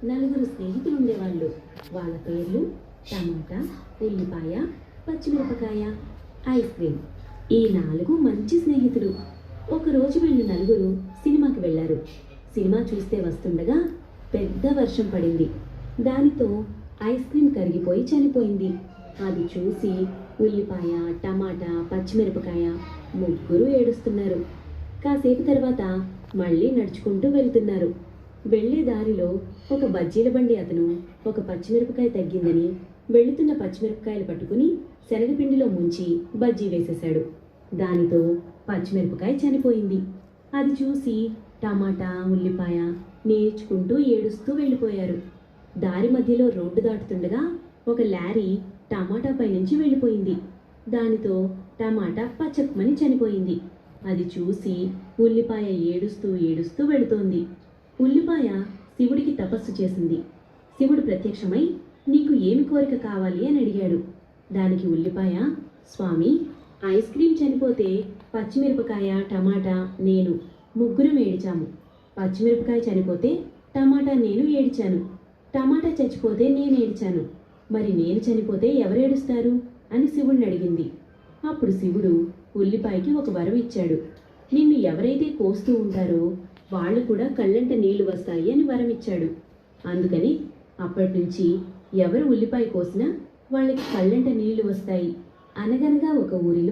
నలుగురు స్నేహితులు ఉండేవాళ్ళు. వాళ్ళ పేర్లు టమాటా, ఉల్లిపాయ, పచ్చిమిరపకాయ, ఐస్ క్రీమ్. ఈ నాలుగు మంచి స్నేహితులు. ఒకరోజు వీళ్ళు నలుగురు సినిమాకి వెళ్ళారు. సినిమా చూస్తే వస్తుండగా పెద్ద వర్షం పడింది. దానితో ఐస్ క్రీమ్ కరిగిపోయి చనిపోయింది. అది చూసి ఉల్లిపాయ, టమాటా, పచ్చిమిరపకాయ ముగ్గురు ఏడుస్తున్నారు. కాసేపు తర్వాత మళ్ళీ నడుచుకుంటూ వెళ్తున్నారు. వెళ్ళే దారిలో ఒక బజ్జీల బండి అతను ఒక పచ్చిమిరపకాయ తగ్గిందని వెళుతున్న పచ్చిమిరపకాయలు పట్టుకుని శనగపిండిలో ముంచి బజ్జీ వేసేశాడు. దానితో పచ్చిమిరపకాయ చనిపోయింది. అది చూసి టమాటా, ఉల్లిపాయ నేర్చుకుంటూ ఏడుస్తూ వెళ్ళిపోయారు. దారి మధ్యలో రోడ్డు దాటుతుండగా ఒక లారీ టమాటాపై నుంచి వెళ్ళిపోయింది. దానితో టమాటా పచ్చకమని చనిపోయింది. అది చూసి ఉల్లిపాయ ఏడుస్తూ ఏడుస్తూ వెళుతోంది. ఉల్లిపాయ శివుడికి తపస్సు చేసింది. శివుడు ప్రత్యక్షమై నీకు ఏమి కోరిక కావాలి అని అడిగాడు. దానికి ఉల్లిపాయ, స్వామి, ఐస్ క్రీమ్ చనిపోతే పచ్చిమిరపకాయ, టమాటా, నేను ముగ్గురం ఏడిచాము. పచ్చిమిరపకాయ చనిపోతే టమాటా నేను ఏడిచాను. టమాటా చచ్చిపోతే నేను ఏడిచాను. మరి నేను చనిపోతే ఎవరు ఏడుస్తారు అని శివుడిని అడిగింది. అప్పుడు శివుడు ఉల్లిపాయకి ఒక వరం ఇచ్చాడు. నిన్ను ఎవరైతే కోస్తూ ఉంటారో వాళ్ళు కూడా కళ్ళంట నీళ్లు వస్తాయి అని వరం ఇచ్చాడు. అందుకని అప్పటి నుంచి ఎవరు ఉల్లిపాయ కోసినా వాళ్ళకి కళ్ళంట నీళ్లు వస్తాయి. అనగనగా ఒక ఊరిలో